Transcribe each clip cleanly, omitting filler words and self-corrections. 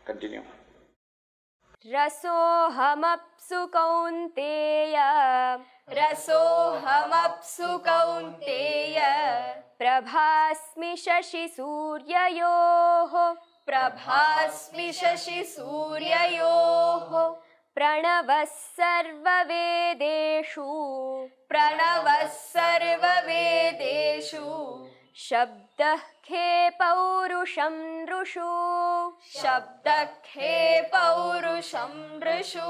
Continue. रसोऽहमप्सु कौन्तेय रसोऽहमप्सु कौन्तेय प्रभास्मि शशिसूर्ययोः प्रभास्मि शशिसूर्ययोः प्रणवः सर्ववेदेषु प्रणवः सर्ववेदेषु शब्दः खे पौरुषं नृषु शब्दखे पौरुषं नृषु.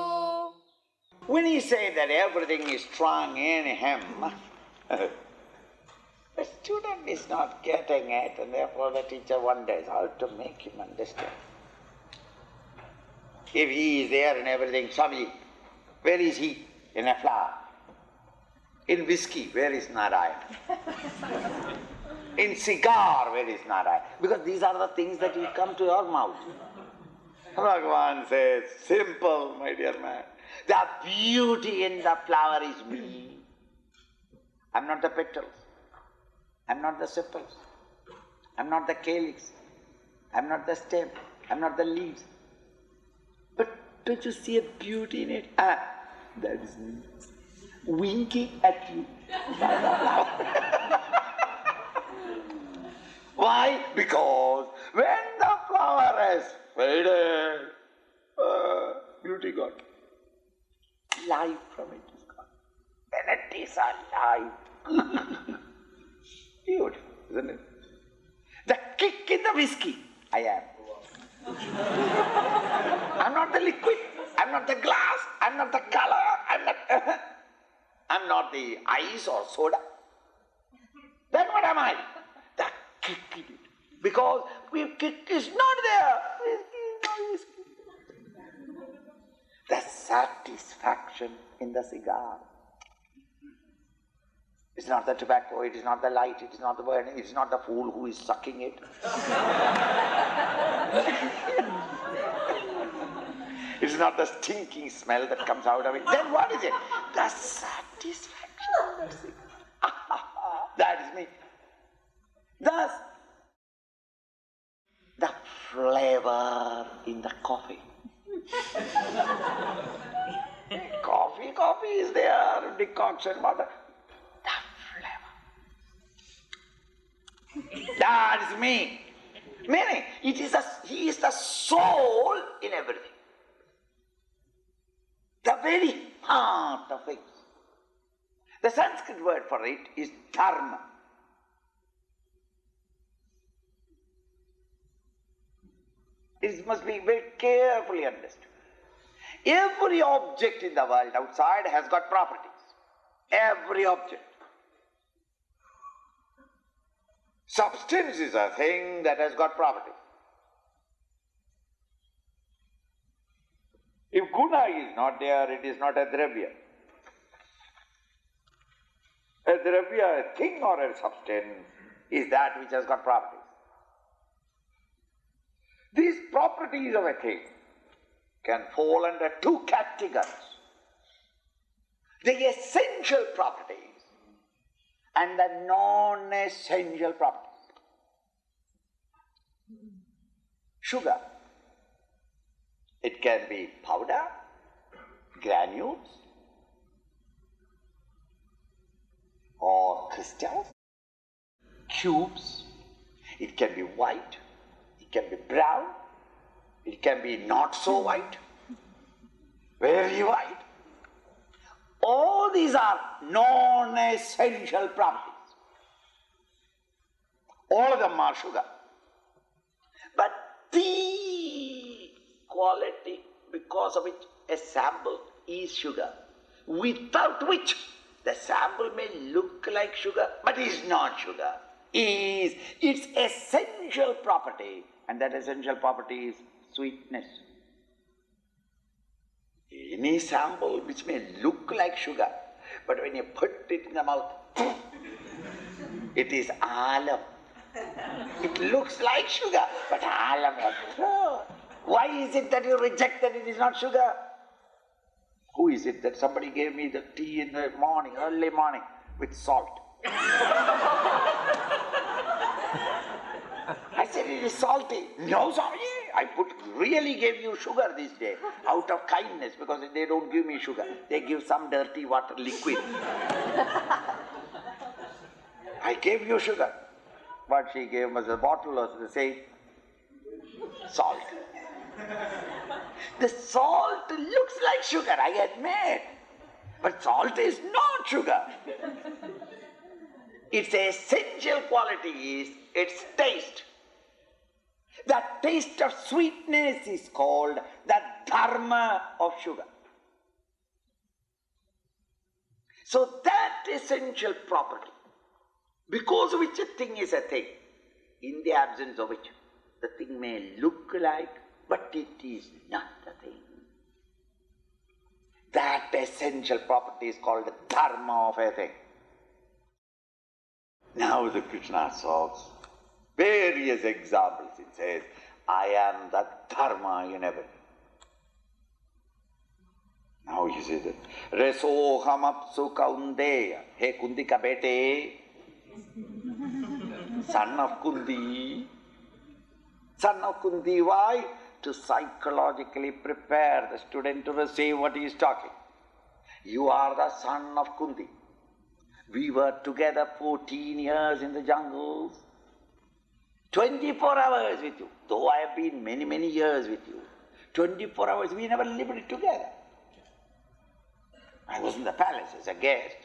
When he says that everything is strong in him, the student is not getting it, and therefore the teacher wonders how to make him understand. If he is there in everything, Swami, where is he? In a flower. In whiskey, where is Narayana? In cigar, where is Narayana? Because these are the things that will come to your mouth. Bhagavan says, simple, my dear man. The beauty in the flower is me. I'm not the petals. I'm not the sepals. I'm not the calyx. I'm not the stem. I'm not the leaves. But don't you see a beauty in it? Ah, that is me. Winking at you. Why? Because when the flower has faded, beauty gone. Life from it is gone. When it is alive. Beautiful, isn't it? The kick in the whiskey, I am. I'm not the liquid, I'm not the glass, I'm not the color, I'm not the ice or soda. Then what am I? The kick in it. Because kick is not there. Whiskey is not whiskey. The satisfaction in the cigar. It's not the tobacco, it is not the light, it is not the burning, it is not the fool who is sucking it. It's not the stinking smell that comes out of it. Then what is it? The satisfaction of the cigar. That is me. Thus, the flavor in the coffee. Coffee is there, decoction, water. That is me. Meaning, he is the soul in everything. The very heart of things. The Sanskrit word for it is dharma. It must be very carefully understood. Every object in the world outside has got properties. Every object. Substance is a thing that has got properties. If guna is not there, it is not a dravya. A dravya, a thing or a substance, is that which has got properties. These properties of a thing can fall under two categories. The essential properties and the non-essential properties. Sugar. It can be powder, granules, or crystals, cubes. It can be white, it can be brown, it can be not so white, very white. All these are non-essential properties. All of them are sugar. But the quality because of which a sample is sugar, without which the sample may look like sugar but is not sugar, is its essential property, and that essential property is sweetness. Any sample which may look like sugar, but when you put it in the mouth, it is alam. It looks like sugar, but alam. Why is it that you reject that it is not sugar? Who is it that somebody gave me the tea in the morning, early morning, with salt? I said, it is salty. No, Swami, really gave you sugar this day out of kindness, because they don't give me sugar. They give some dirty water liquid. I gave you sugar. What she gave was a bottle of the same salt. The salt looks like sugar, I admit. But salt is not sugar. Its essential quality is its taste. That taste of sweetness is called the dharma of sugar. So that essential property, because of which a thing is a thing, in the absence of which the thing may look like, but it is not a thing. That essential property is called the dharma of a thing. Now the Krishna talks various examples. It says, I am the dharma in everything. Now he says that, Resoham apsu kaundeya. Hey Kundika bete, son of Kundi. Son of Kundi, why? To psychologically prepare the student to receive what he is talking. You are the son of Kundi. We were together 14 years in the jungles, 24 hours with you. Though I have been many, many years with you, 24 hours, we never lived together. I was in the palace as a guest,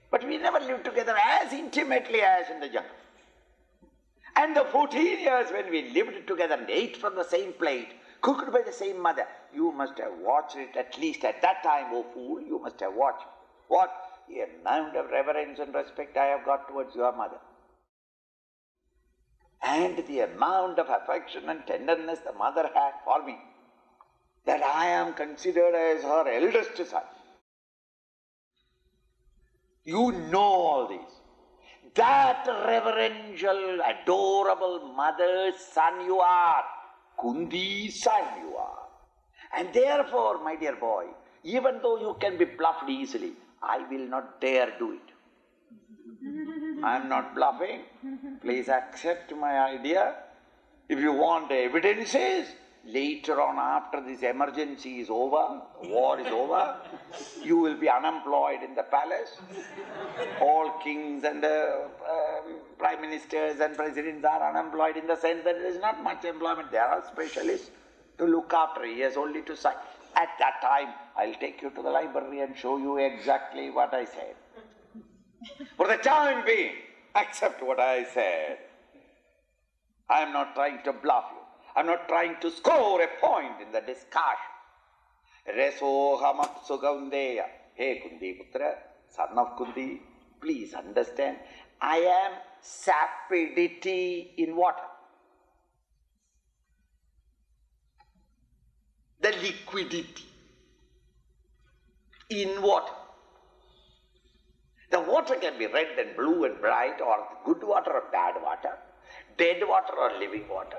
but we never lived together as intimately as in the jungle. And the 14 years when we lived together and ate from the same plate, cooked by the same mother, you must have watched it at least at that time, oh fool, you must have watched. What? The amount of reverence and respect I have got towards your mother. And the amount of affection and tenderness the mother had for me, that I am considered as her eldest son. You know all this. That reverential, adorable mother's son you are, Kundi's son you are. And therefore, my dear boy, even though you can be bluffed easily, I will not dare do it. I am not bluffing. Please accept my idea. If you want evidences, later on after this emergency is over, war is over, you will be unemployed in the palace. All kings and prime ministers and presidents are unemployed in the sense that there is not much employment. There are specialists to look after. He has only to sign. At that time, I'll take you to the library and show you exactly what I said. For the time being, accept what I said. I am not trying to bluff you. I am not trying to score a point in the discussion. Resoham apsu kaundeya. Hey Kundi Putra, son of Kundi, please understand, I am sapidity in water. The liquidity in water. The water can be red and blue and bright, or good water or bad water, dead water or living water.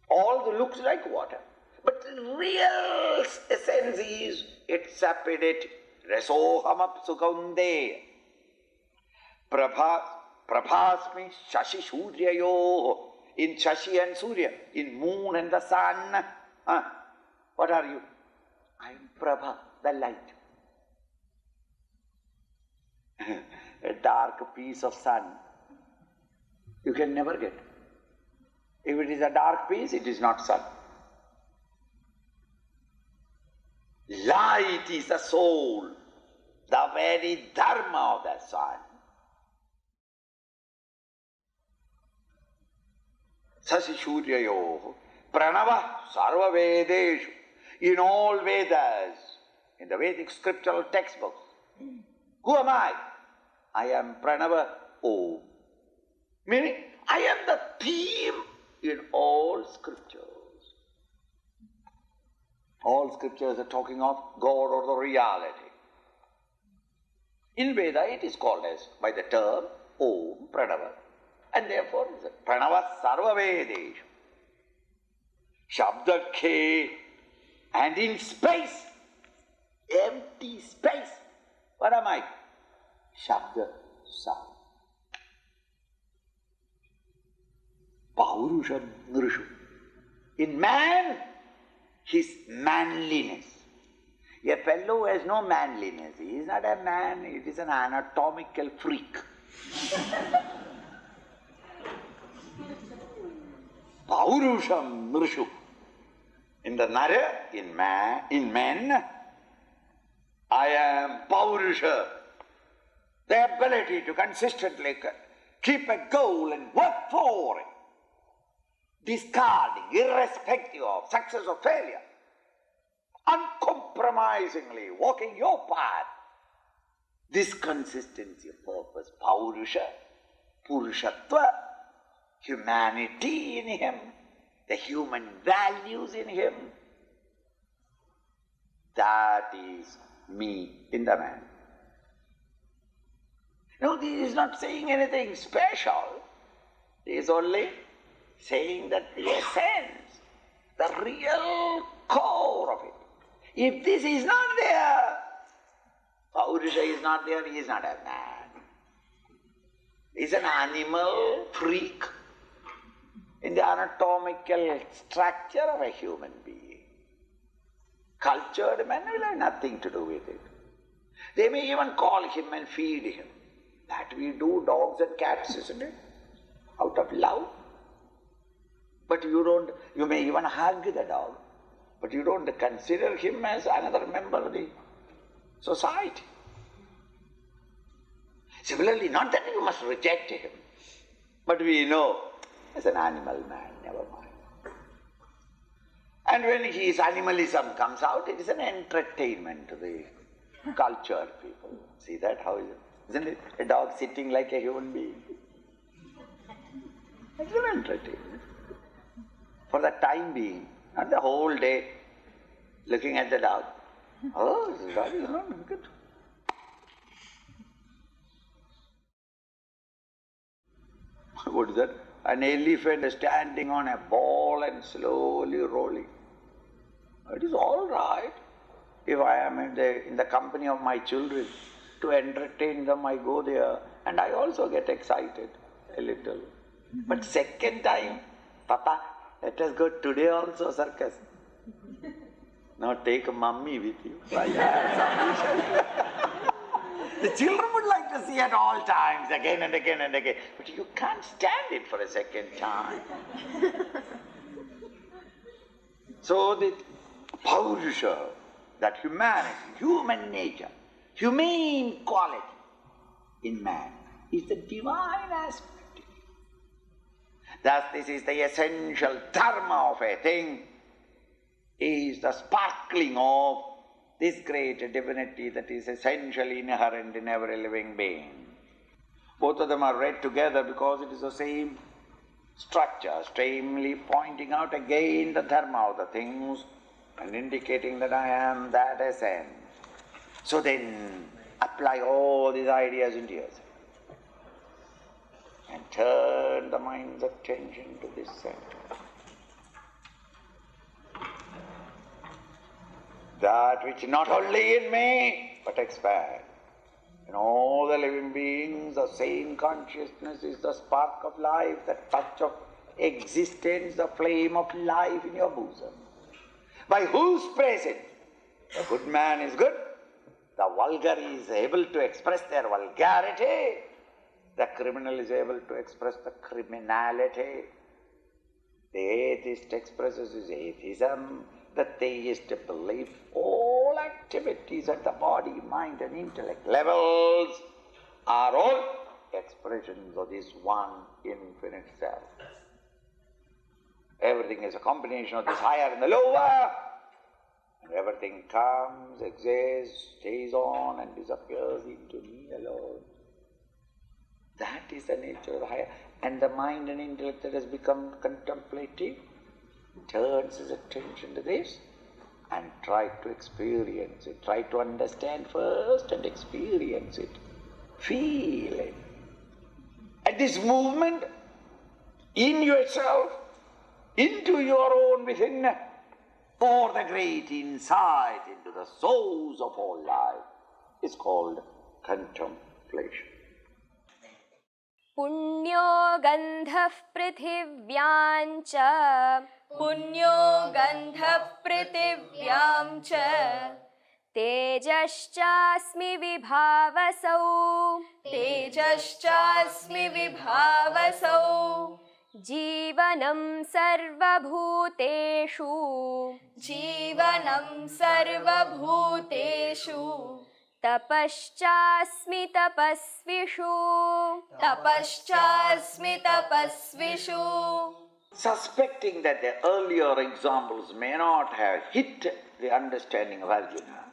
All looks like water, but the real essence is its sapidity. Resoham apsu kaundeya. Prabhasmi shashi suryayo. In Shashi and Surya, in moon and the sun. What are you? I am Prabha, the light. A dark piece of sun you can never get. If it is a dark piece, it is not sun. Light is the soul, the very dharma of the sun. Sasi Suryayo Pranava Sarva Vedeshu. In all Vedas, in the Vedic scriptural textbooks, who am I? I am Pranava Om. Meaning, I am the theme in all scriptures. All scriptures are talking of God or the reality. In Veda, it is called as, by the term, Om, Pranava. And therefore, it is Pranava Sarva Vedeshu. Shabdakhe, and in space, empty space. What am I? Shabda, sound. Paurusham Nrishu. In man, his manliness. A fellow who has no manliness, he is not a man, it is an anatomical freak. Paurusham nrishu. In the nara, in men, I am Paurusha. The ability to consistently keep a goal and work for it, discarding, irrespective of success or failure, uncompromisingly walking your path. This consistency of purpose, Paurusha, Purushatva, humanity in him, the human values in him, that is me in the man. No, this is not saying anything special. It is only saying that the essence, the real core of it. If this is not there, Paurusha is not there, he is not a man. He is an animal freak in the anatomical structure of a human being. Cultured men will have nothing to do with it. They may even call him and feed him. That we do dogs and cats, isn't it? Out of love. But you may even hug the dog, but you don't consider him as another member of the society. Similarly, not that you must reject him, but we know as an animal man, never mind. And when his animalism comes out, it is an entertainment to the cultured people. See that? How is it? Isn't it? A dog sitting like a human being. It's an entertainment. For the time being, not the whole day looking at the dog. Oh, this dog is not good. What is that? An elephant standing on a ball and slowly rolling. It is all right. If I am in the company of my children, to entertain them, I go there and I also get excited a little. But second time, Papa, let us go today also circus. Now take mummy with you. The children would like to see at all times, again and again and again. But you can't stand it for a second time. So the Paurusha, that humanity, human nature, humane quality in man is the divine aspect. Thus this is the essential dharma of a thing, is the sparkling of this great divinity that is essentially inherent in every living being. Both of them are read together because it is the same structure, extremely pointing out again the dharma of the things and indicating that I am that essence. So then apply all these ideas into yourself and turn the mind's attention to this center. That which not only in me, but expand. In all the living beings, the same consciousness is the spark of life, the touch of existence, the flame of life in your bosom. By whose presence the good man is good, the vulgar is able to express their vulgarity, the criminal is able to express the criminality, the atheist expresses his atheism, the theist belief. All activities at the body, mind and intellect levels are all expressions of this one infinite self. Everything is a combination of this higher and the lower, and everything comes, exists, stays on and disappears into me alone. That is the nature of the higher. And the mind and intellect that has become contemplative turns his attention to this and try to experience it. Try to understand first and experience it. Feel it. At this movement, in yourself, into your own within, for the great insight into the source of all life is called contemplation. पुण्यो गन्धः पृथिव्यां च पुण्यो गन्धः पृथिव्यां च तेजश्चास्मि विभावसौ तेजश्चास्मि विभावसौ जीवनं सर्वभूतेषु जीवनं सर्वभूतेषु तपश्चास्मि तपस्विषु तपश्चास्मि तपस्विषु. Suspecting that the earlier examples may not have hit the understanding of Arjuna,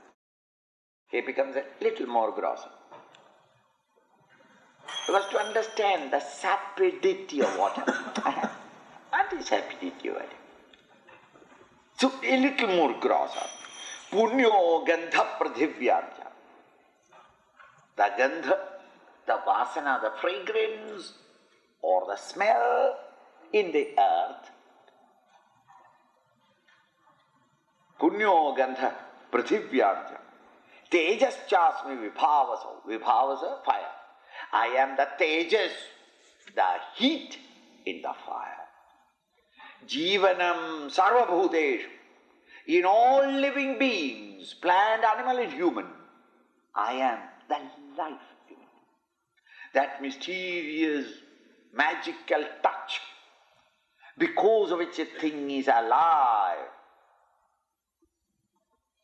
he becomes a little more grosser. Because to understand the sapidity of water, what is sapidity of water? So a little more grosser. Punyo gandha pradhivyanja. The gandha, the vasana, the fragrance or the smell in the earth. Punyo gandha pradhivyanja. Tejaschasmi vibhavasa. Vibhavasa, fire. I am the tejas, the heat in the fire. Jivanam sarvabhuteshu. In all living beings, plant, animal and human, I am the life in it. That mysterious, magical touch, because of which a thing is alive,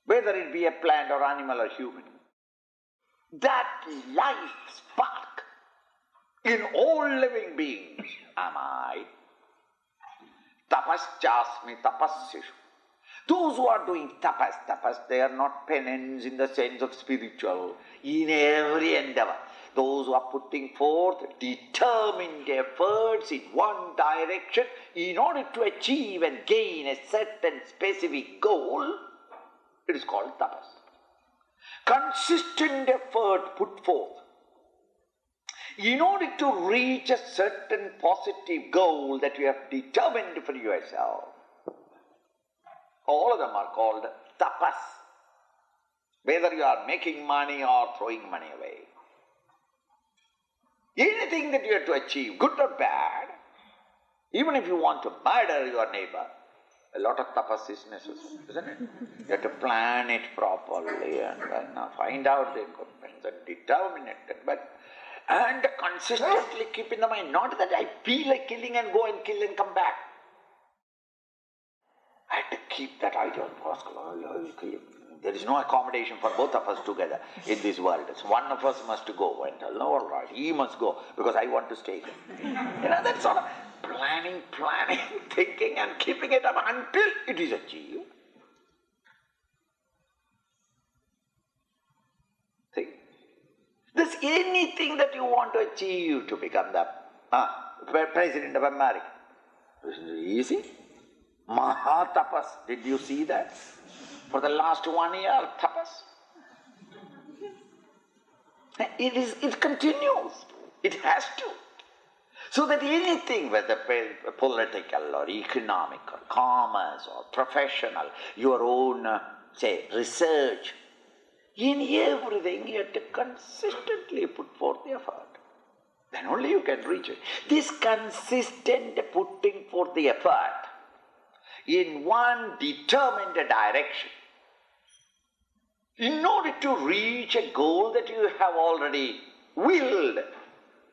whether it be a plant or animal or human. That life spark in all living beings am I. Tapaschasmi tapassishu. Those who are doing tapas, they are not penance in the sense of spiritual, in every endeavor. Those who are putting forth determined efforts in one direction in order to achieve and gain a certain specific goal, it is called tapas. Consistent effort put forth in order to reach a certain positive goal that you have determined for yourself. All of them are called tapas, whether you are making money or throwing money away. Anything that you have to achieve, good or bad, even if you want to murder your neighbor, a lot of tapas is necessary, isn't it? You have to plan it properly and then find out the equipment and determine it, and consistently keep in the mind, not that I feel like killing and go and kill and come back. I had to keep that idea. There is no accommodation for both of us together in this world. So one of us must go and tell, no, all right, he must go because I want to stay here. That sort of planning, thinking and keeping it up until it is achieved. Think. There's anything that you want to achieve to become the President of America. Isn't it easy? Mahatapas, did you see that? For the last 1 year, tapas. It continues. It has to. So that anything, whether political or economic or commerce or professional, your own, research, in everything you have to consistently put forth the effort. Then only you can reach it. This consistent putting forth the effort in one determined direction, in order to reach a goal that you have already willed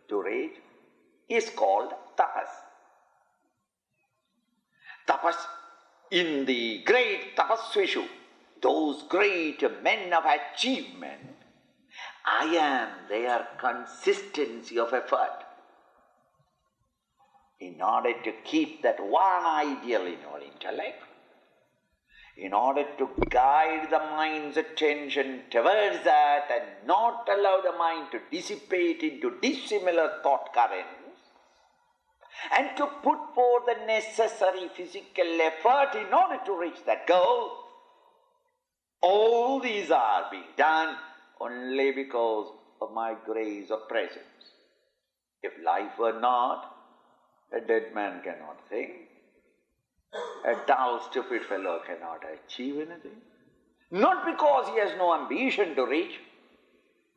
to reach, is called tapas. Tapas in the great tapasvishu, those great men of achievement, I am their consistency of effort. In order to keep that one ideal in your intellect, in order to guide the mind's attention towards that and not allow the mind to dissipate into dissimilar thought currents, and to put forth the necessary physical effort in order to reach that goal, all these are being done only because of my grace of presence. If life were not, a dead man cannot think. A dull, stupid fellow cannot achieve anything. Not because he has no ambition to reach,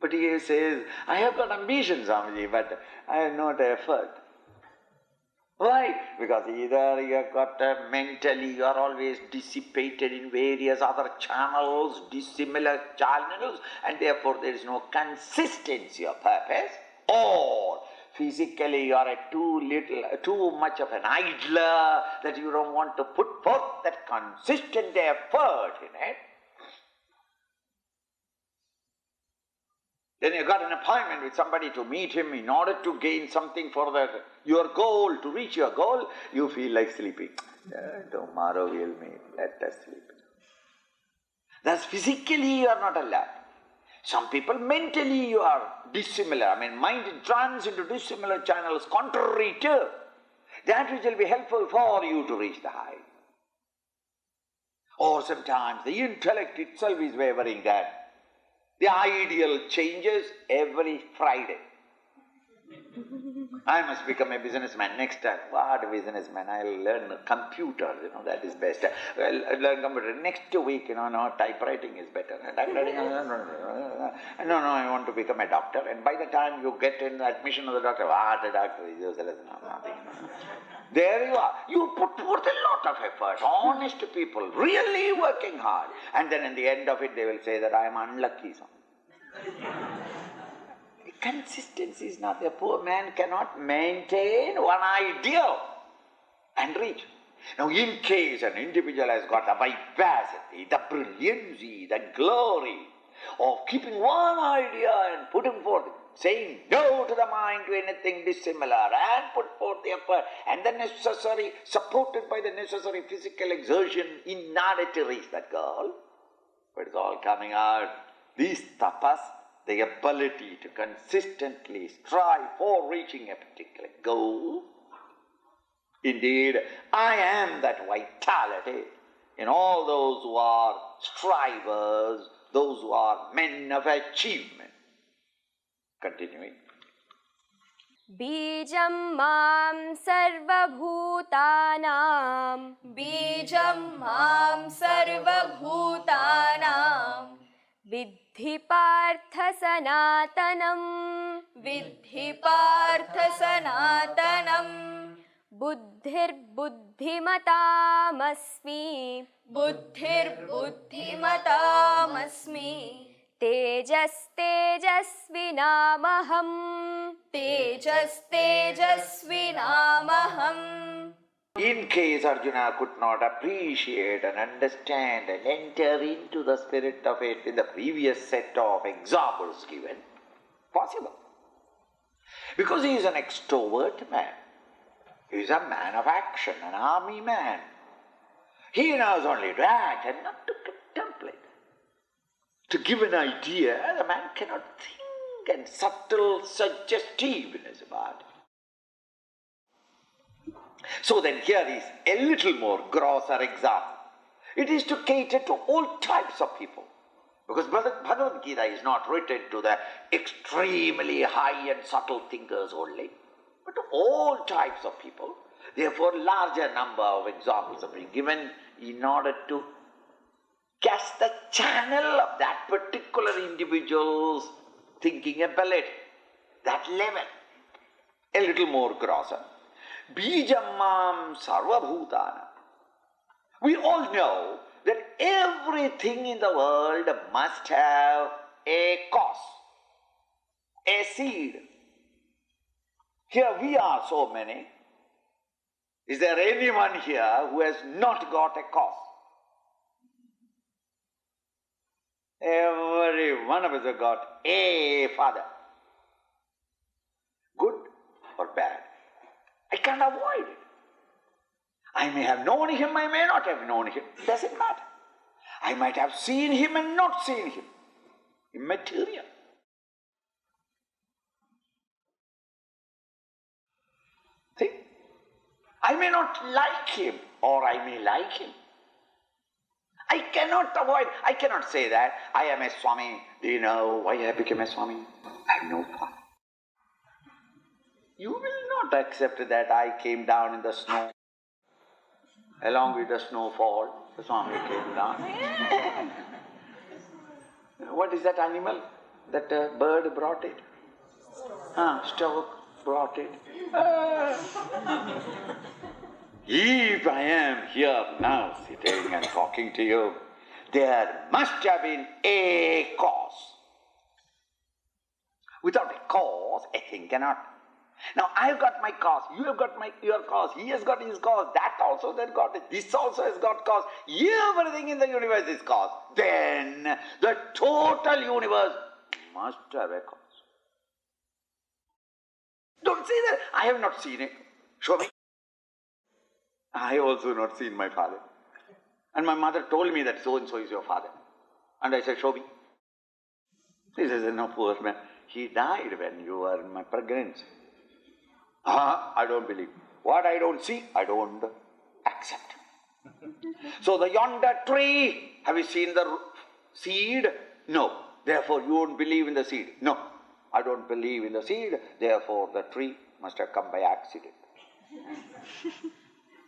But he says, I have got ambition, Swamiji, but I have not effort. Why? Because either you have got mentally, you are always dissipated in various other channels, dissimilar channels, and therefore there is no consistency of purpose, or physically you are too much of an idler that you don't want to put forth that consistent effort in it. Then you got an appointment with somebody to meet him in order to gain something for your goal, to reach your goal, you feel like sleeping. Tomorrow we'll meet, let us sleep. Thus physically you are not alert. Some people mentally you are dissimilar. Mind runs into dissimilar channels contrary to that which will be helpful for you to reach the high. Or sometimes the intellect itself is wavering that the ideal changes every Friday. I must become a businessman next time. What businessman? I'll learn computers, that is best. I'll learn computer. Next week, typewriting is better. Typewriting, no, I want to become a doctor. And by the time you get in the admission of the doctor, the doctor is useless, nothing. There you are. You put forth a lot of effort, honest people, really working hard. And then in the end of it, they will say that I am unlucky. Consistency is not there. Poor man cannot maintain one ideal and reach. Now, in case an individual has got the vivacity, the brilliancy, the glory of keeping one idea and putting forth, saying no to the mind to anything dissimilar, and put forth the effort, and the necessary, supported by the necessary physical exertion in order to reach that goal, but it's all coming out. These tapas, the ability to consistently strive for reaching a particular goal. Indeed, I am that vitality in all those who are strivers, those who are men of achievement. Continuing. Bijam mam sarvabhutanam. Bijam mam sarvabhutanam. Vidhi partha sanatanam. Vidhi partha sanatanam. Buddhir buddhimatamasmi. Buddhir buddhimatamasmi. Tejas tejasvinamaham. Tejas tejasvinamaham. In case Arjuna could not appreciate and understand and enter into the spirit of it in the previous set of examples given, possible. Because he is an extrovert man. He is a man of action, an army man. He knows only to act and not to contemplate. To give an idea, the man cannot think, and subtle suggestiveness about it. So then here is a little more grosser example. It is to cater to all types of people. Because Bhagavad Gītā is not written to the extremely high and subtle thinkers only, but to all types of people. Therefore, larger number of examples are being given in order to catch the channel of that particular individual's thinking ability, that level. A little more grosser. Bijamam sarvabhutana. We all know that everything in the world must have a cause, a seed. Here we are so many. Is there anyone here who has not got a cause? Every one of us have got a father. Good or bad. I can't avoid it. I may have known him, I may not have known him. It doesn't matter. I might have seen him and not seen him. Immaterial. See? I may not like him, or I may like him. I cannot avoid, I cannot say that I am a Swami. Do you know why I became a Swami? I have no clue. You will not accept that I came down in the snow. Along with the snowfall, the Swami came down. What is that animal? That bird brought it. Stork brought it. If I am here now sitting and talking to you, there must have been a cause. Without a cause, a thing cannot. Now I've got my cause, you have got your cause, he has got his cause, that also has got it, this also has got cause, everything in the universe is cause. Then the total universe must have a cause. Don't say that, I have not seen it. Show me. I also have not seen my father. And my mother told me that so-and-so is your father. And I said, show me. He says, no, poor man. He died when you were in my pregnancy. I don't believe. What I don't see, I don't accept. So the yonder tree, have you seen the seed? No. Therefore you won't believe in the seed. No. I don't believe in the seed, therefore the tree must have come by accident.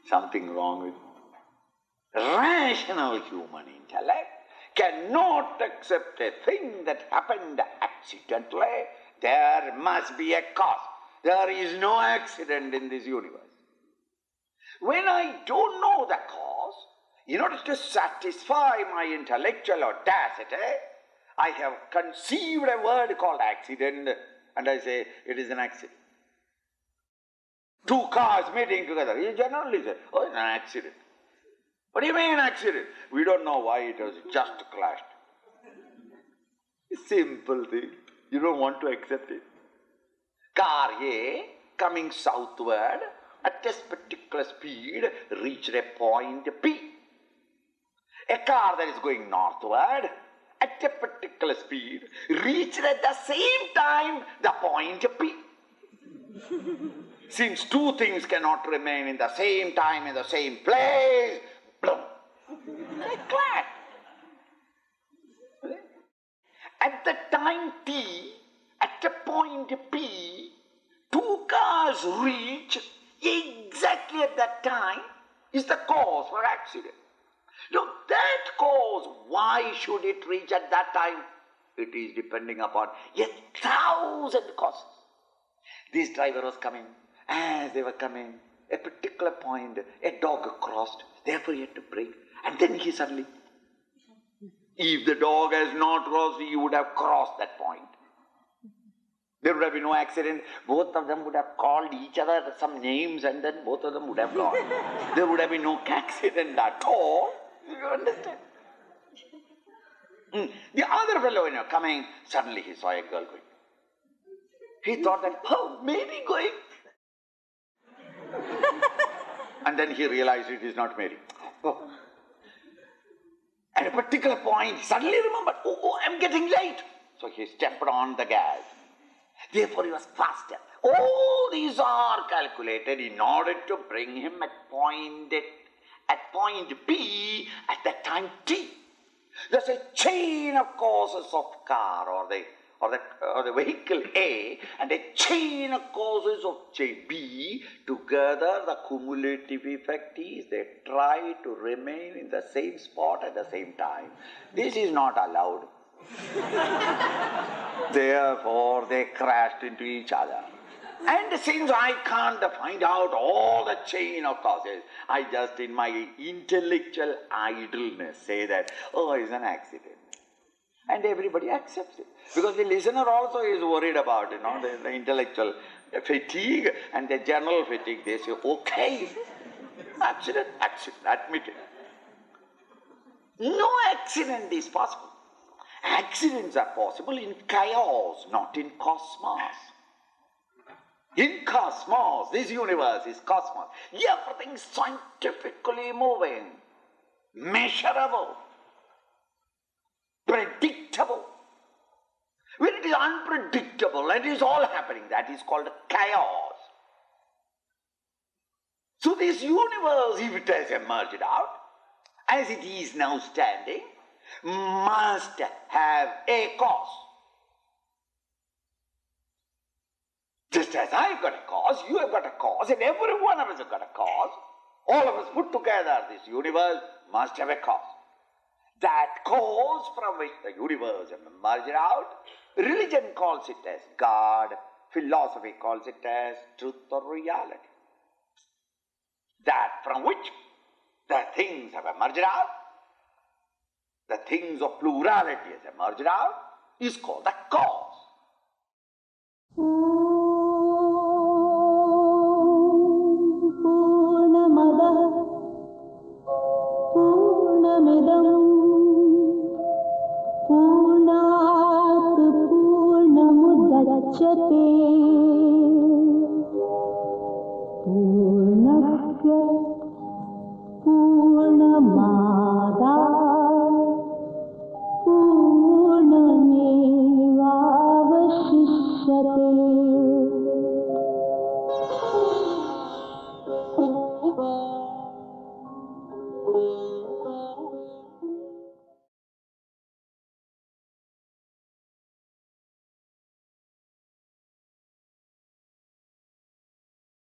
Something wrong with it. Rational human intellect cannot accept a thing that happened accidentally. There must be a cause. There is no accident in this universe. When I don't know the cause, in order to satisfy my intellectual audacity, I have conceived a word called accident, and I say it is an accident. Two cars meeting together, you generally say, oh, it's an accident. What do you mean accident? We don't know why it was just clashed. It's simple thing. You don't want to accept it. Car A coming southward at this particular speed reached a point P. A car that is going northward at a particular speed reached at the same time the point P. Since two things cannot remain in the same time in the same place, boom, they clash. At the time T, at a point P, two cars reach exactly at that time is the cause for accident. Now that cause, why should it reach at that time? It is depending upon 1,000 causes. This driver was coming. As they were coming, a particular point, a dog crossed. Therefore he had to brake. And then he suddenly, if the dog has not crossed, he would have crossed that point. There would have been no accident. Both of them would have called each other some names and then both of them would have gone. There would have been no accident at all. You understand? The other fellow, coming, suddenly he saw a girl going. He thought that, oh, maybe going. And then he realized it is not Mary. Oh. At a particular point, he suddenly remembered, oh, I'm getting late. So he stepped on the gas. Therefore he was faster. All these are calculated in order to bring him at point B at that time T. There's a chain of causes of car or the vehicle A and a chain of causes of B. Together the cumulative effect is they try to remain in the same spot at the same time. This is not allowed. Therefore they crashed into each other. And since I can't find out all the chain of causes, I just in my intellectual idleness say that, oh, it's an accident. And everybody accepts it. Because the listener also is worried about, the intellectual fatigue and the general fatigue. They say, okay, accident, admit it. No accident is possible. Accidents are possible in chaos, not in cosmos. In cosmos, this universe is cosmos. Everything is scientifically moving, measurable, predictable. When it is unpredictable and it is all happening, that is called chaos. So this universe, if it has emerged out, as it is now standing, must have a cause. Just as I've got a cause, you have got a cause, and every one of us have got a cause, all of us put together, this universe must have a cause. That cause from which the universe emerged out Religion calls it as God, philosophy calls it as truth or reality. That from which the things have emerged out, the things of plurality has emerged out, is called the cause. पूर्णात् पूर्णमुदच्यते